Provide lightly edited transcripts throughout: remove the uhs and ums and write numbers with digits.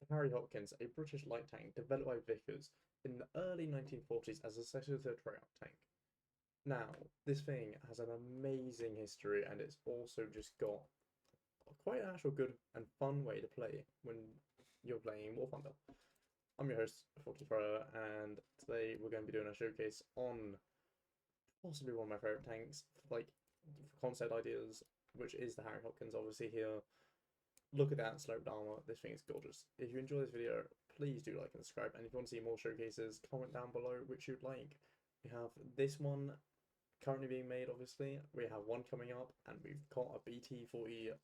Harry Hopkins, a British light tank developed by Vickers in the early 1940s as a secondary trail tank. Now, this thing has an amazing history and it's also just got quite an actual good and fun way to play when you're playing War Thunder. I'm your host, Freya, and today we're going to be doing a showcase on possibly one of my favourite tanks, like for concept ideas, which is the Harry Hopkins. Obviously here, look at that sloped armor, this thing is gorgeous. If you enjoy this video, please do like and subscribe, and if you want to see more showcases, comment down below which you'd like. We have this one currently being made, obviously, we have one coming up, and we've got a BT-42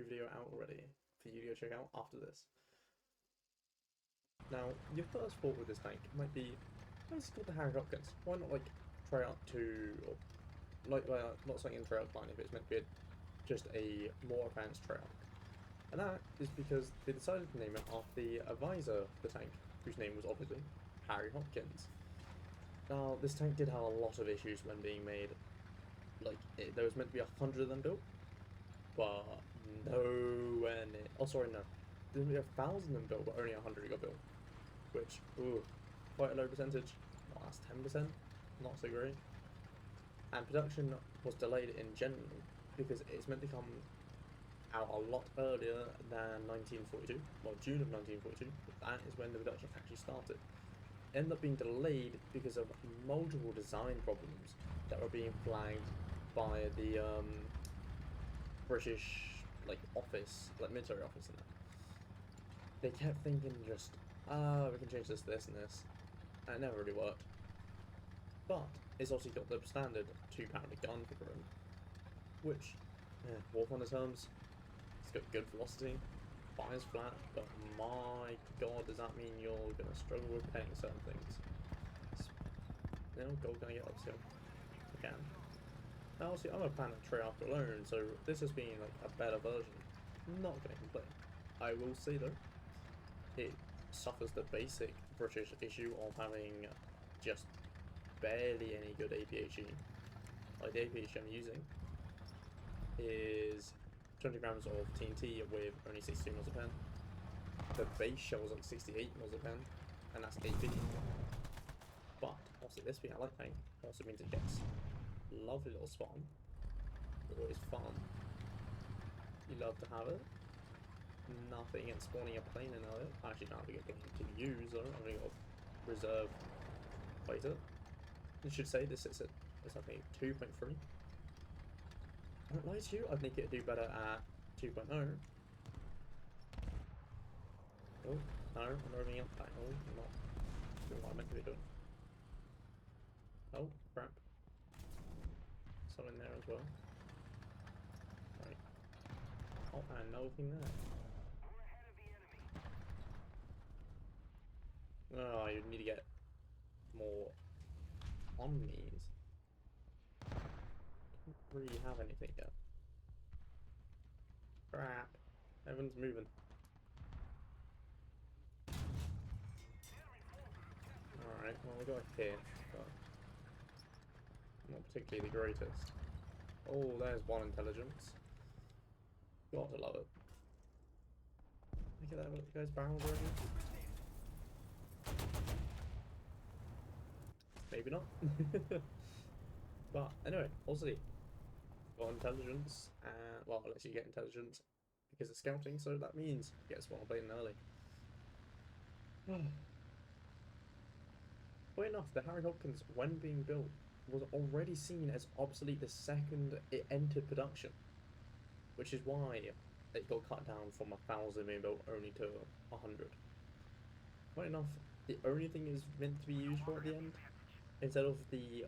video out already for you to go check out after this. Now, your first thought with this tank might be, why is it called the Harry Hopkins? Why not like try out to, or like not something in trail line if it's meant to be just a more advanced trail. And that is because they decided to name it after the advisor of the tank, whose name was obviously Harry Hopkins. Now, this tank did have a lot of issues when being made. Like, there was meant to be 100 of them built, but nowhere near. Oh, sorry, no. There's meant to be 1,000 of them built, but only 100 got built. Which, ooh, quite a low percentage. Well, that's 10%. Not so great. And production was delayed in general because it's meant to come out a lot earlier than 1942, well, June of 1942, that is when the production actually started. Ended up being delayed because of multiple design problems that were being flagged by the British, like, office, like, military office and that. They kept thinking just, we can change this, and this, and it never really worked. But it's also got the standard 2-pounder gun for room, which, War Thunder terms, it's got good velocity, fires flat, but my god, does that mean you're going to struggle with painting certain things? You know, gold going to get upskill. Again. Now, obviously, I'm a fan of Treyarch alone, so this has been like a better version. Not going to complain. I will say though, it suffers the basic British issue of having just barely any good APHE. Like, the APHE I'm using is 20 grams of TNT with only 62 mils a pen. The base shell was like 68 mils a pen, and that's AP. But also, this being a light tank also means it gets lovely little spawn. Always fun. You love to have it. Nothing against spawning a plane in it. I actually don't have a good plane to use though. I've only got reserve fighter. You should say this is it's I think 2.3. I don't lie to you, I think it'd do better at 2.0. Oh, no, I'm rolling up that. Oh, I'm not doing what I meant to be doing. Oh, crap. Someone in there as well. Right. Oh, and nothing there. Oh, you need to get more omnis. Don't really have anything yet. Crap. Everyone's moving. Alright, well, we got a hit, but not particularly the greatest. Oh, there's one intelligence. Gotta love it. Look at that, look, guy's barrels already. Maybe not. But anyway, also got intelligence, and well, it lets you get intelligence because it's scouting, so that means you get spawn plane early. Funny enough, the Harry Hopkins, when being built, was already seen as obsolete the second it entered production, which is why it got cut down from 1,000 being built only to 100. Funny enough, the only thing it's meant to be used for at the end, instead of the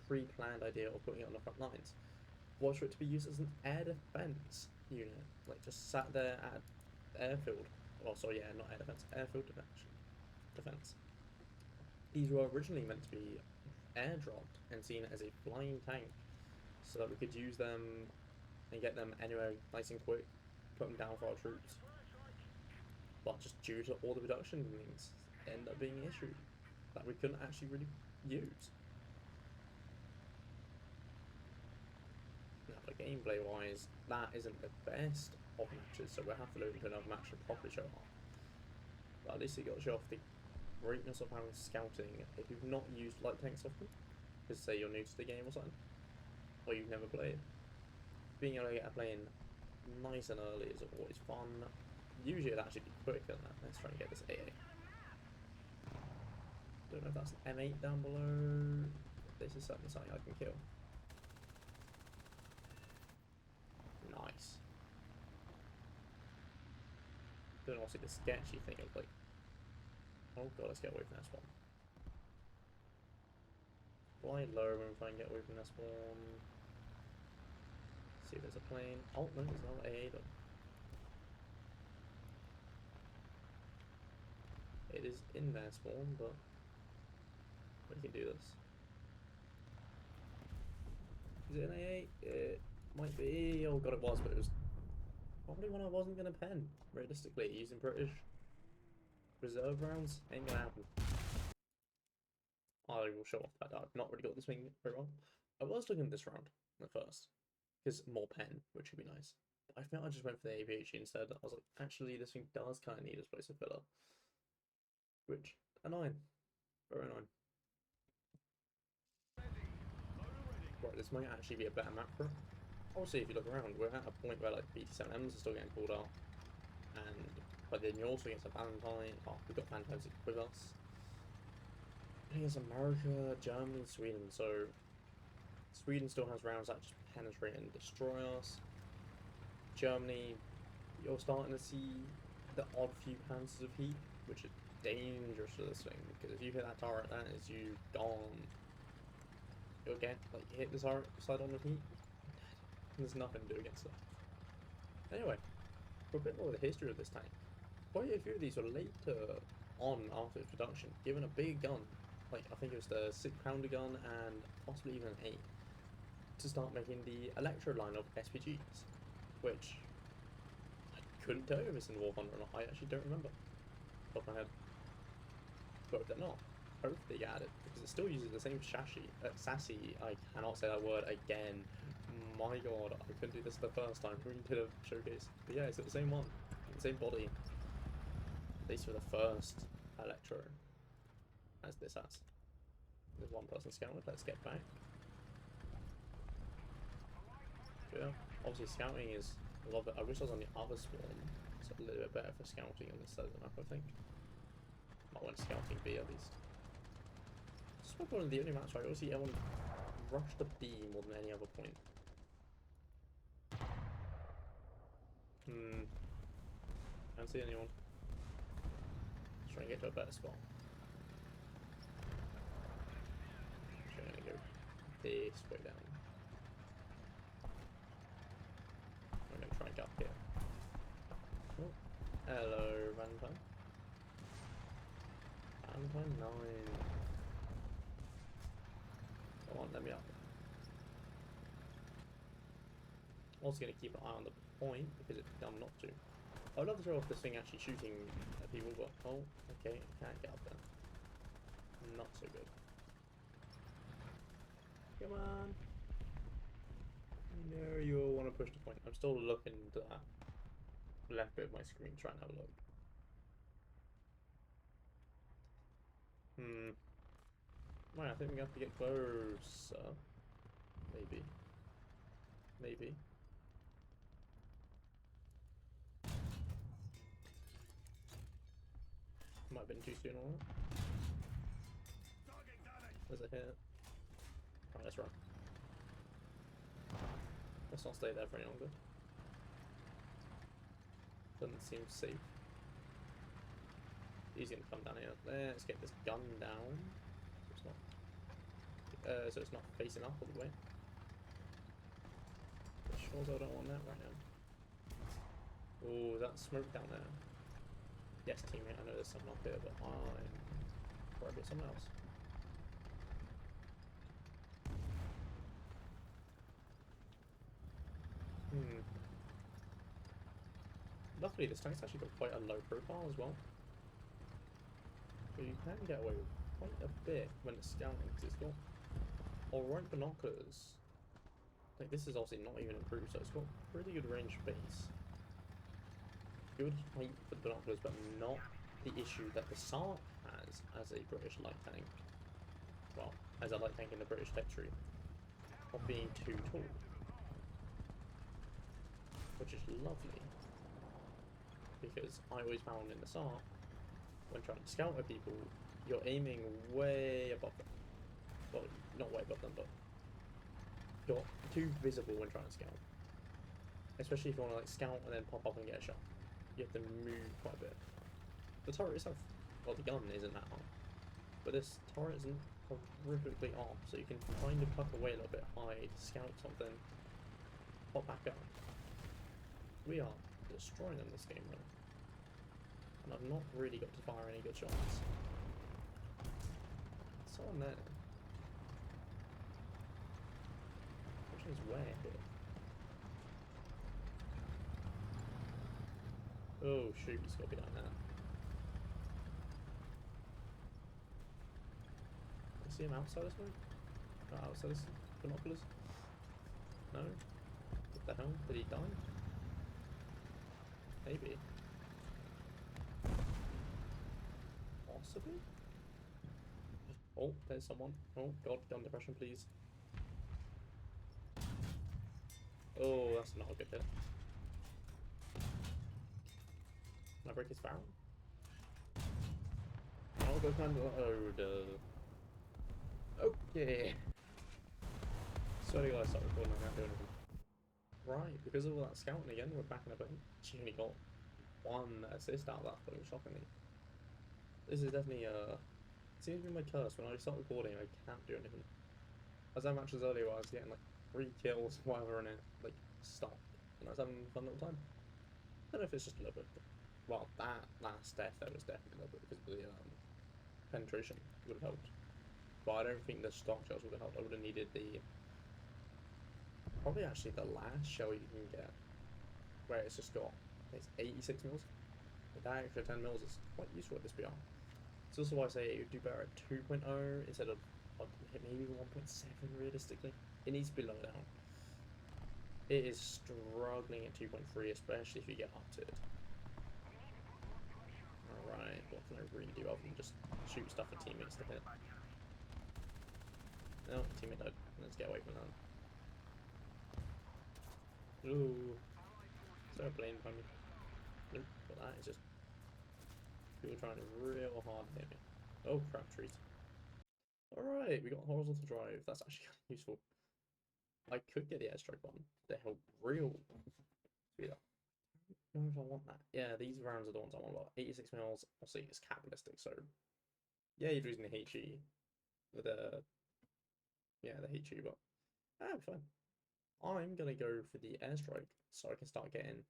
pre-planned idea of putting it on the front lines, was for it to be used as an air defense unit, like just sat there at the airfield. Well, sorry, yeah, not air defense, airfield defense. These were originally meant to be airdropped and seen as a flying tank, so that we could use them and get them anywhere nice and quick, put them down for our troops. But just due to all the production things, it ended up being an issue that we couldn't actually really use. Now, but gameplay wise, that isn't the best of matches, so we'll have to look into another match to properly show off. But at least it got to show off the greatness of having scouting if you've not used light tanks often. Because say you're new to the game or something, or you've never played. Being able to get a plane nice and early is always fun. Usually it'd actually be quicker than that. Let's try and get this AA. Don't know if that's an M8 down below. This is certainly something I can kill. Nice. Don't also see the sketchy thing of like, oh god, let's get away from that spawn. Fly low and try and get away from that spawn. See if there's a plane. Oh no, there's no AA though. It is in their spawn, but we can do this. Is it an AA? It might be. Oh god, it was, but it was probably one I wasn't gonna pen. Realistically, using British reserve rounds ain't gonna happen. I will show off that I've not really got this thing very well. I was looking at this round at first, because more pen, which would be nice. But I think I just went for the AVH instead. I was like, actually, this thing does kind of need a explosive filler. Which, annoying. Very annoying. Right, this might actually be a better map for it. Obviously, if you look around, we're at a point where like BT7Ms are still getting called out. And, but then you're also against a Valentine. Oh, we've got Valentines with us. Against America, Germany, and Sweden. So, Sweden still has rounds that just penetrate and destroy us. Germany, you're starting to see the odd few panzers of heat, which is dangerous for this thing, because if you hit that turret, that is you gone. You'll get, like, hit the turret side on with heat, there's nothing to do against it. Anyway, for a bit more of the history of this tank, quite a few of these were later on after its production, given a big gun, like I think it was the 6-pounder gun and possibly even an 8, to start making the Electro line of SPGs, which I couldn't tell you if it's in War Thunder or not. I actually don't remember off the top of my head. But if they're not, hopefully they added, because it still uses the same chassis. Sassy, I cannot say that word again. My god, I couldn't do this the first time. We did a showcase. But yeah, it's the same one, the same body. At least for the first Electro, as this has. There's one person scouting. Let's get back. Yeah, obviously scouting is a lot of it. I wish I was on the other spawn. It's a little bit better for scouting on this side of the map, I think. Might want scouting B at least. This is probably one of the only maps where I obviously I want to rush the B more than any other point. Can't see anyone. Let's try and get to a better spot. Actually, I'm gonna go this way down. I'm gonna try and get up here. Oh, hello, Valentine. Valentine 9. Come on, let me up. Also gonna keep an eye on the point because it's dumb not to. I would love to show off this thing actually shooting at people, but oh, okay, can't get up there. Not so good. Come on. No, you want to push the point. I'm still looking to that left bit of my screen, trying to have a look. Right, I think we have to get closer. Maybe. Maybe. Might have been too soon on that. There's a hit. Right, let's run. Let's not stay there for any longer. Doesn't seem safe. He's gonna come down here. Let's get this gun down. So it's not facing up all the way. But sure as I don't want that right now. Oh, that smoke down there. Yes, teammate, I know there's someone up here, but I'm probably someone else. Luckily, this tank's actually got quite a low profile as well. So you can get away with quite a bit when it's scouting, because it's got alright binoculars. Like, this is obviously not even improved, so it's got pretty good range base. Good height for the binoculars, but not the issue that the Sark has as a British light tank, well, as a light tank in the British territory, of being too tall, which is lovely, because I always found in the Sark, when trying to scout at people, you're aiming way above them. Well, not way above them, but you're too visible when trying to scout. Especially if you want to like scout and then pop up and get a shot. You have to move quite a bit. The turret itself, well, the gun isn't that hard, but this turret isn't horrifically off, so you can kind of tuck away a little bit, hide, scout something, pop back up. We are destroying them this game though, and I've not really got to fire any good shots. Someone there. Which is where here? Oh shoot, he's got to be down there. I see him outside this way? Oh, outside this binoculars? No? What the hell? Did he die? Maybe. Possibly? Oh, there's someone. Oh god, gun depression please. Oh, that's not a good hit. Can I break his barrel? Oh, go kind of. Oh, duh. Okay. Swear to God, I started recording and I can't do anything. Right, because of all that scouting again, we're back in a bit. She only got 1 assist out of that, though, shockingly. This is definitely seems to be my curse. When I start recording, I can't do anything. I was having matches earlier where I was getting like 3 kills, whatever, and it like stopped, and I was having a fun little time. I don't know if it's just a little bit. Well, that last death there was definitely a little bit because of the penetration would have helped. But I don't think the stock shells would have helped. I would have needed the probably actually the last shell you can get, where it's just got it's 86 mils. But that extra 10 mils is quite useful at this BR. It's also why I say it would do better at 2.0 instead of maybe 1.7 realistically. It needs to be lower down. It is struggling at 2.3, especially if you get up to it. Alright, what can I really do other than just shoot stuff at teammates to hit? No, teammate died. Let's get away from that. Ooh. Is there a plane behind me? Nope, but that is just people trying real hard to hit me. Oh crap, trees. Alright, we got horizontal drive. That's actually kind of useful. I could get the airstrike one to help real speed up. I don't know if I want that. Yeah, these rounds are the ones I want. About 86 mils. Obviously, it's capitalistic, so yeah, you're losing the HE with the HE, but that'll be fine. I'm gonna go for the airstrike so I can start getting.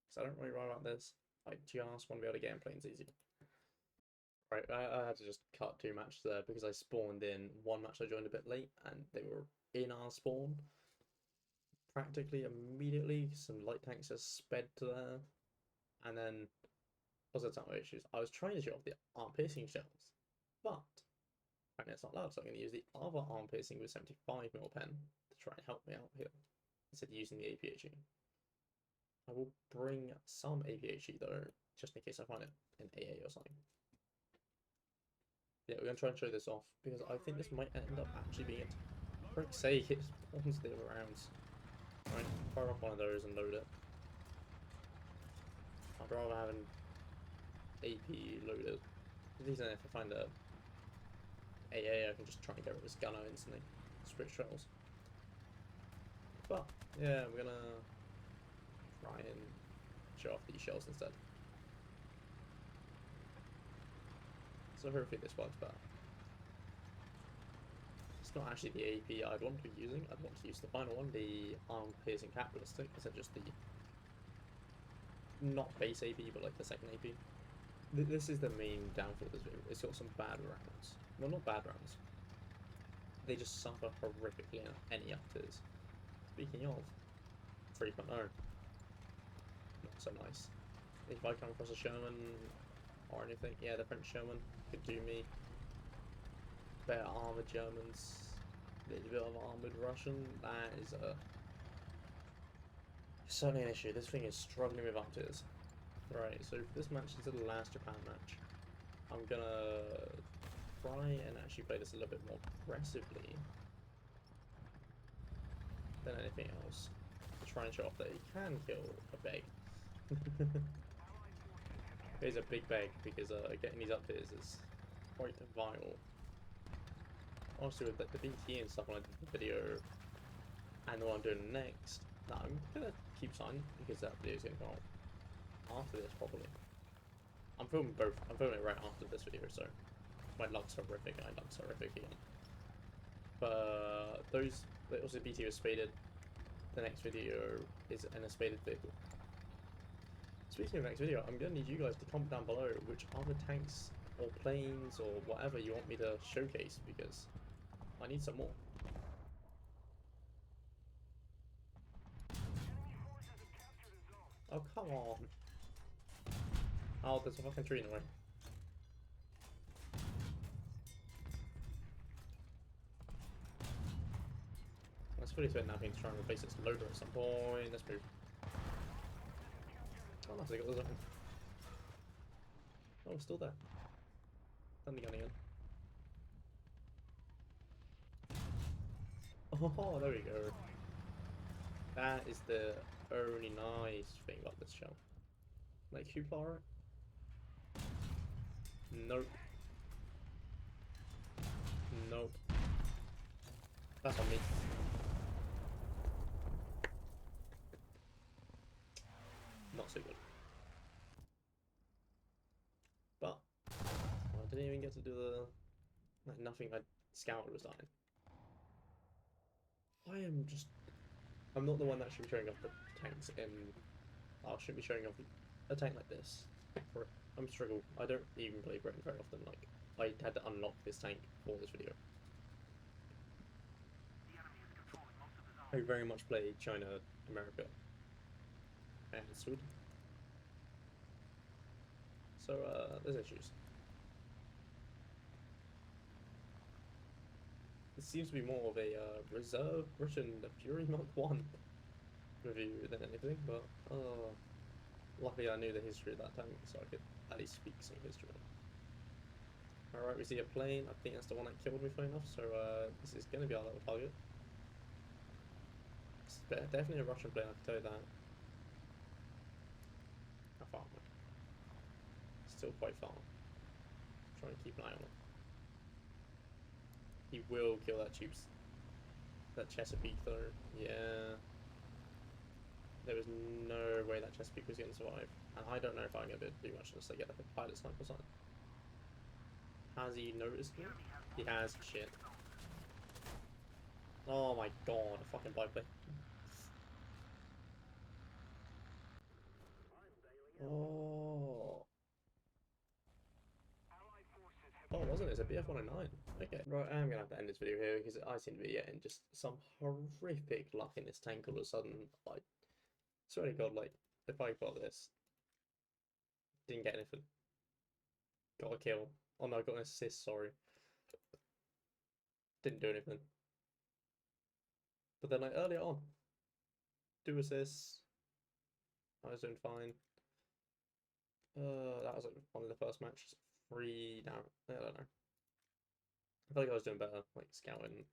Because I don't really worry about this. I just want to be able to get in planes easy. Right, I had to just cut 2 matches there because I spawned in 1 match I joined a bit late and they were in our spawn practically immediately. Some light tanks just sped to there, and then also some issues. I was trying to shoot off the arm piercing shells, but apparently it's not allowed, so I'm going to use the other arm piercing with 75mm pen to try and help me out here instead of using the APHE. I will bring some APHE though, just in case I find it in AA or something. Yeah, we're going to try and show this off because I think this might end up actually being it. For frick's sake, it spawns the other rounds. Right, fire off one of those and load it. I'd rather have an AP loaded. Because even if I find a AA, I can just try and get rid of this gunner instantly. Switch shells. But, yeah, we're gonna try and show off these shells instead. So hopefully this works better. It's not actually the AP I'd want to be using. I'd want to use the final one, the arm piercing capitalistic, instead of just the not base AP, but like the second AP. This is the main downfall of this video. It's got some bad rounds. Well, not bad rounds. They just suffer horrifically in any up tiers. Speaking of 3.0, not so nice. If I come across a Sherman or anything, yeah, the French Sherman could do me. Better armored Germans, a little bit of armored Russian. That is certainly an issue. This thing is struggling with up tiers. Right, so this match is the last Japan match. I'm gonna try and actually play this a little bit more aggressively than anything else. To try and show off that he can kill a beg. He's a big beg because getting these up tiers is quite vital. Also with the BT and stuff when I did the video and what I'm doing next, no, I'm gonna keep signing because that video is gonna go out after this probably. I'm filming both. I'm filming it right after this video, so my luck's horrific. My luck's horrific again. But also BT was spaded. The next video is in a spaded vehicle. Speaking of next video, I'm gonna need you guys to comment down below which other tanks or planes or whatever you want me to showcase because I need some more. Oh, come on. Oh, there's a fucking tree in the way. Let's fully spend now to try and replace its loader at some point. Let's move. Oh, nice, I got the zone. Oh, still there. Thunder gun again. Oh, there we go. That is the only nice thing about this shell. Like, who far? Nope. Nope. That's on me. Not so good. But I didn't even get to do the like nothing I scouted was dying. I'm not the one that should be showing off the tanks in I shouldn't be showing off a tank like this. I'm struggle. I don't even play Britain very often, like I had to unlock this tank for this video. I very much play China, America, and Sweden. So there's issues. It seems to be more of a reserve Britain, the Fury Mark 1 review than anything, but luckily I knew the history of that tank, so I could at least speak some history on it. Alright, we see a plane. I think that's the one that killed me, funny enough, so this is going to be our little target. It's definitely a Russian plane, I can tell you that. How far am I? Still quite far. Try and keep an eye on it. He will kill that Chesapeake though. Yeah. There was no way that Chesapeake was going to survive. And I don't know if I'm going to be able to do much unless I get like a pilot sniper or something. Has he noticed me? He has. Shit. Oh my god, a fucking biplane. Oh. Oh, wasn't it? It's a BF-109. Okay. Right, I'm gonna have to end this video here because I seem to be getting just some horrific luck in this tank all of a sudden. Like, swear to god, like, if I got this, didn't get anything. Got a kill. Oh no, I got an assist, sorry. Didn't do anything. But then, like, earlier on, 2 assists. I was doing fine. That was like one of the first matches. 3 down. I don't know. I feel like I was doing better, like scouting.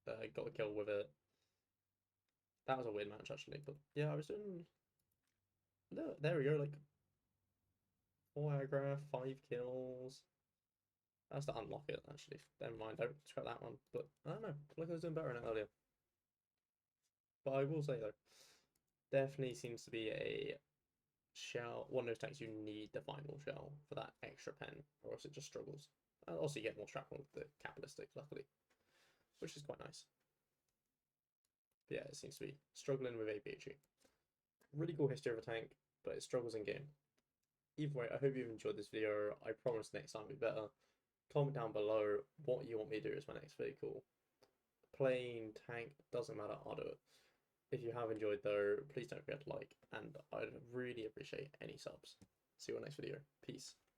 Got a kill with it. That was a weird match actually, but yeah, I was doing. There we go, like 4 aggro, 5 kills. That's to unlock it actually. Never mind, don't scrap that one. But I don't know. Like I was doing better in it earlier. But I will say though, definitely seems to be a shell. One of those tanks you need the final shell for that extra pen, or else it just struggles. And also you get more shrapnel with the capitalistic, luckily, which is quite nice. But yeah, it seems to be struggling with APHE. Really cool history of a tank, but it struggles in game. Either way, I hope you've enjoyed this video. I promise next time will be better. Comment down below what you want me to do as my next vehicle. Plane, tank, doesn't matter, I'll do it. If you have enjoyed though, please don't forget to like, and I'd really appreciate any subs. See you on the next video. Peace.